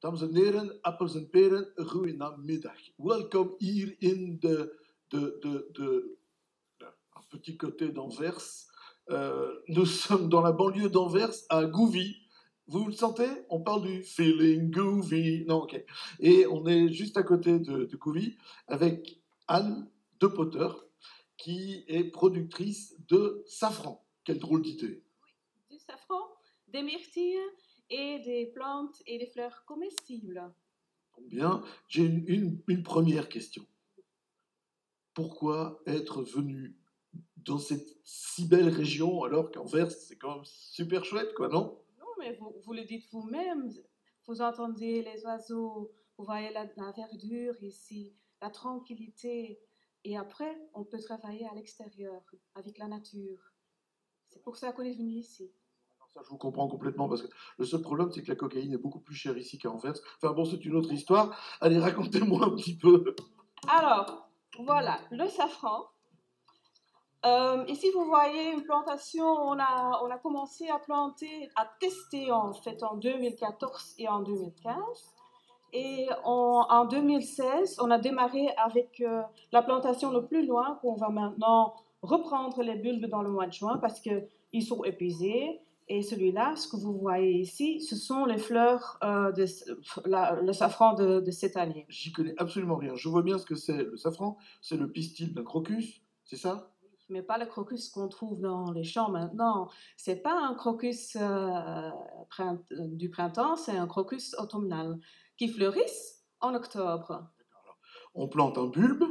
Dames en heren, appels en peren, goedenamiddag. Welkom hier in un petit côté d'Anvers. Nous sommes dans la banlieue d'Anvers, à Gouvy. Vous le sentez? On parle du feeling Gouvy. Non, ok. Et on est juste à côté de Gouvy avec Anne de Potter, qui est productrice de safran. Quelle drôle d'idée. Du safran, des myrtilles et des plantes et des fleurs comestibles. Bien, j'ai une première question. Pourquoi être venu dans cette si belle région alors qu'Anvers, c'est quand même super chouette, quoi, non? Non, mais vous le dites vous-même. Vous entendez les oiseaux, vous voyez la verdure ici, la tranquillité. Et après, on peut travailler à l'extérieur, avec la nature. C'est pour ça qu'on est venu ici. Ça, je vous comprends complètement, parce que le seul problème, c'est que la cocaïne est beaucoup plus chère ici qu'à Anvers. Enfin bon, c'est une autre histoire. Allez, racontez-moi un petit peu. Alors, voilà, le safran. Ici, vous voyez une plantation, on a commencé à planter, à tester en fait en 2014 et en 2015. Et en 2016, on a démarré avec la plantation le plus loin, qu'on va maintenant reprendre les bulbes dans le mois de juin parce qu'ils sont épuisés. Et celui-là, ce que vous voyez ici, ce sont les fleurs, le safran de cette année. J'y connais absolument rien. Je vois bien ce que c'est le safran. C'est le pistil d'un crocus, c'est ça? Mais pas le crocus qu'on trouve dans les champs maintenant. C'est pas un crocus du printemps, c'est un crocus automnal qui fleurissent en octobre. Alors, on plante un bulbe.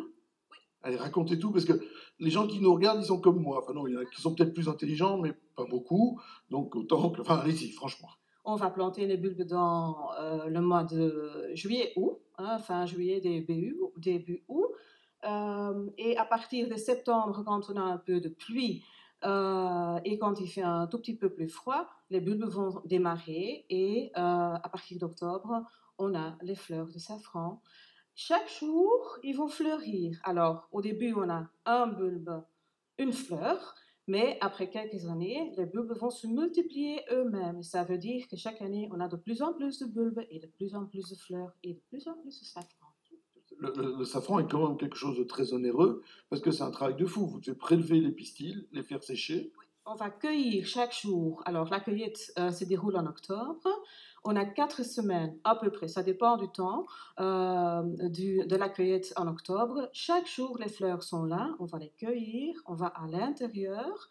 Allez, racontez tout, parce que les gens qui nous regardent, ils sont comme moi. Enfin non, il y en a qui sont peut-être plus intelligents, mais pas beaucoup. Donc autant que... Enfin, allez-y, franchement. On va planter les bulbes dans le mois de juillet-août, hein, fin juillet, début août. Et à partir de septembre, quand on a un peu de pluie et quand il fait un tout petit peu plus froid, les bulbes vont démarrer et à partir d'octobre, on a les fleurs de safran. Chaque jour, ils vont fleurir. Alors, au début, on a un bulbe, une fleur, mais après quelques années, les bulbes vont se multiplier eux-mêmes. Ça veut dire que chaque année, on a de plus en plus de bulbes et de plus en plus de fleurs et de plus en plus de safran. Le safran est quand même quelque chose de très onéreux, parce que c'est un travail de fou. Vous devez prélever les pistils, les faire sécher. On va cueillir chaque jour. Alors, la cueillette se déroule en octobre. On a 4 semaines à peu près, ça dépend du temps de la cueillette en octobre. Chaque jour, les fleurs sont là, on va les cueillir, on va à l'intérieur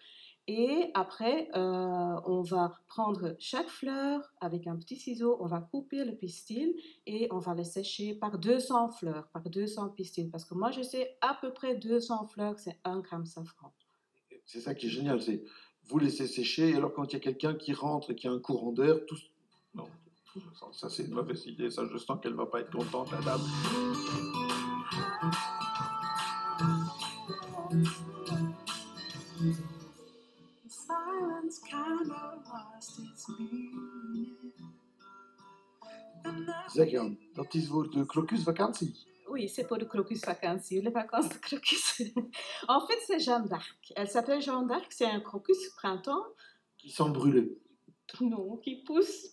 et après, on va prendre chaque fleur avec un petit ciseau, on va couper le pistil et on va les sécher par 200 fleurs, par 200 pistils. Parce que moi, je sais à peu près 200 fleurs, c'est 1 gramme safran. C'est ça qui est génial, c'est vous laissez sécher, et alors quand il y a quelqu'un qui rentre et qui a un courant d'air, tout... Non, ça c'est une mauvaise idée, ça je sens qu'elle va pas être contente, la dame. Zeker, dat is voor de krokusvakantie. Oui, c'est pour le crocus vacances, les vacances de crocus. En fait, c'est Jeanne d'Arc. Elle s'appelle Jeanne d'Arc, c'est un crocus printemps. Qui sent brûler. Non, qui pousse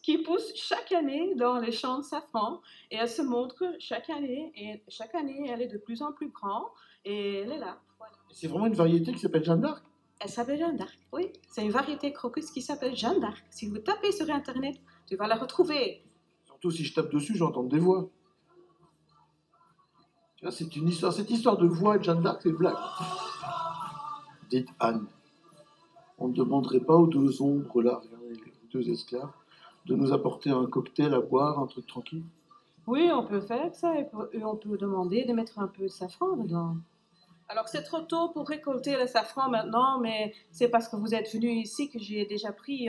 chaque année dans les champs de safran. Et elle se montre chaque année. Et chaque année, elle est de plus en plus grande. Et elle est là. Voilà. C'est vraiment une variété qui s'appelle Jeanne d'Arc? Elle s'appelle Jeanne d'Arc, oui. C'est une variété crocus qui s'appelle Jeanne d'Arc. Si vous tapez sur Internet, tu vas la retrouver. Surtout si je tape dessus, j'entends des voix. Tu vois, c'est une histoire. Cette histoire de voix de Jeanne d'Arc, c'est blague. Dites Anne, on ne demanderait pas aux deux ombres là, les deux esclaves, de nous apporter un cocktail à boire, un truc tranquille? Oui, on peut faire ça et on peut demander de mettre un peu de safran dedans. Alors, c'est trop tôt pour récolter le safran maintenant, mais c'est parce que vous êtes venu ici que j'ai déjà pris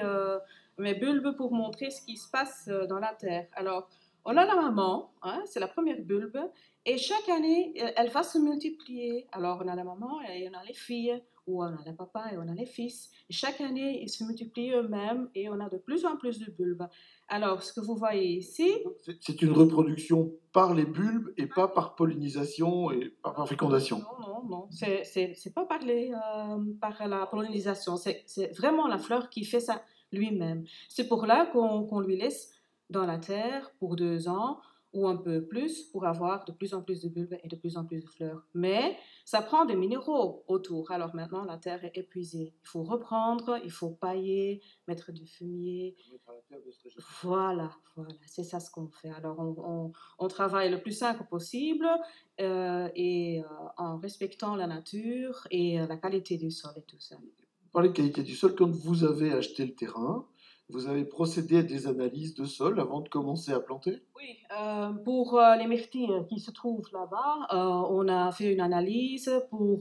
mes bulbes pour montrer ce qui se passe dans la terre. Alors, on a la maman, hein, c'est la première bulbe, et chaque année, elle va se multiplier. Alors, on a la maman et on a les filles, ou on a le papa et on a les fils. Et chaque année, ils se multiplient eux-mêmes et on a de plus en plus de bulbes. Alors, ce que vous voyez ici... C'est une reproduction par les bulbes et pas par pollinisation et par fécondation. Non, c'est pas par la pollinisation, c'est vraiment la fleur qui fait ça lui-même. C'est pour là qu'on lui laisse dans la terre pour 2 ans ou un peu plus pour avoir de plus en plus de bulbes et de plus en plus de fleurs. Mais ça prend des minéraux autour. Alors maintenant, la terre est épuisée. Il faut reprendre, il faut pailler, mettre du fumier. Voilà, voilà, c'est ça ce qu'on fait. Alors on travaille le plus simple possible en respectant la nature et la qualité du sol et tout ça. Parlez de qualité du sol. Quand vous avez acheté le terrain, vous avez procédé à des analyses de sol avant de commencer à planter? Oui, pour les myrtilles qui se trouvent là-bas, on a fait une analyse pour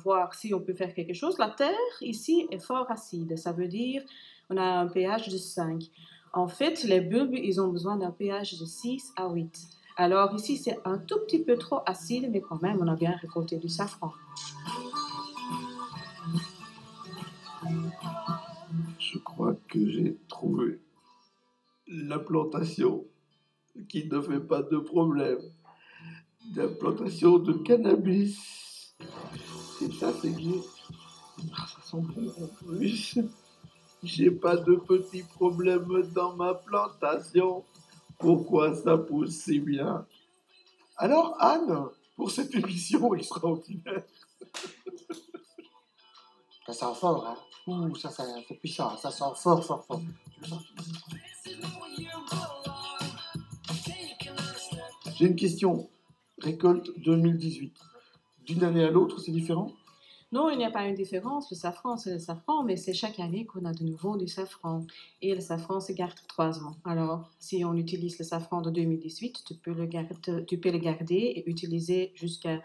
voir si on peut faire quelque chose. La terre ici est fort acide, ça veut dire on a un pH de 5. En fait, les bulbes, ils ont besoin d'un pH de 6 à 8. Alors ici, c'est un tout petit peu trop acide, mais quand même, on a bien récolté du safran. Je crois que j'ai trouvé la plantation qui ne fait pas de problème. La plantation de cannabis. C'est ça, c'est que ça sent bon en plus. J'ai pas de petits problèmes dans ma plantation. Pourquoi ça pousse si bien? Alors, Anne, pour cette émission extraordinaire. Ça sent fort, hein? Ouh, ça c'est puissant, ça sent fort, fort, fort. J'ai une question. Récolte 2018. D'une année à l'autre, c'est différent? Non, il n'y a pas une différence. Le safran, c'est le safran, mais c'est chaque année qu'on a de nouveau du safran. Et le safran se garde 3 ans. Alors, si on utilise le safran de 2018, tu peux le garder et utiliser jusqu'à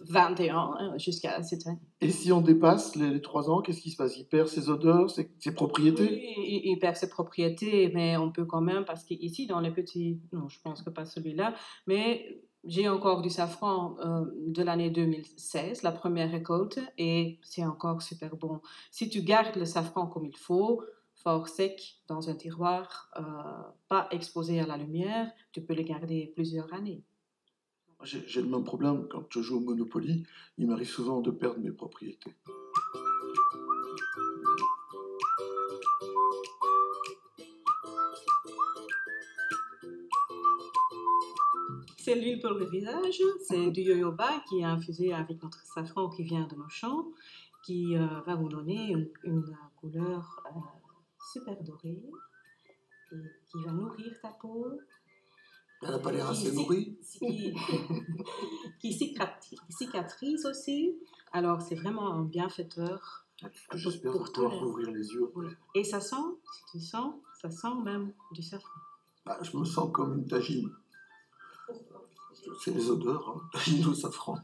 21, hein, jusqu'à cette année. Et si on dépasse les 3 ans, qu'est-ce qui se passe? Il perd ses odeurs, ses propriétés? Oui, il perd ses propriétés, mais on peut quand même, parce qu'ici, dans les petits... Non, je pense que pas celui-là, mais j'ai encore du safran de l'année 2016, la première récolte, et c'est encore super bon. Si tu gardes le safran comme il faut, fort sec, dans un tiroir, pas exposé à la lumière, tu peux le garder plusieurs années. J'ai le même problème quand je joue au Monopoly. Il m'arrive souvent de perdre mes propriétés. C'est l'huile pour le visage, c'est du jojoba qui est infusé avec notre safran qui vient de nos champs, qui va vous donner une couleur super dorée et qui va nourrir ta peau. Elle n'a pas l'air assez nourrie. Qui cicatrise aussi. Alors c'est vraiment un bienfaiteur. J'espère pouvoir rouvrir les yeux. Oui. Et ça sent, si tu sens, ça sent même du safran. Bah, je me sens comme une tagine. C'est les odeurs, hein. Tagine au safran.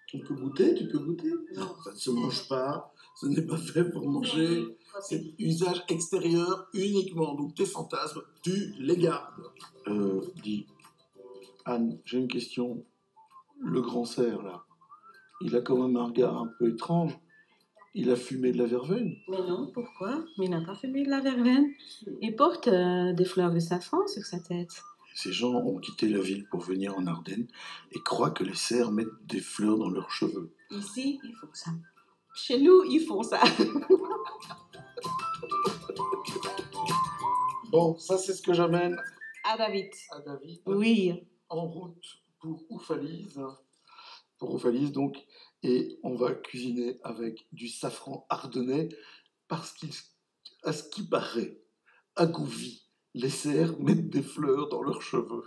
Tu peux goûter. Non. Ça ne se mange pas, ce n'est pas fait pour manger. C'est usage extérieur uniquement. Donc tes fantasmes, tu les gardes. Dis, Anne, j'ai une question. Le grand cerf, là, il a quand même un regard un peu étrange. Il a fumé de la verveine. Mais non, pourquoi? Il n'a pas fumé de la verveine. Il porte des fleurs de safran sur sa tête. Ces gens ont quitté la ville pour venir en Ardennes et croient que les cerfs mettent des fleurs dans leurs cheveux. Ici, ils font ça. Chez nous, ils font ça. Bon, ça c'est ce que j'amène À David. à David. Oui. En route pour Oufalise. Donc, et on va cuisiner avec du safran ardennais parce qu'à ce qui paraît, à Gouvy, les cerfs mettent des fleurs dans leurs cheveux.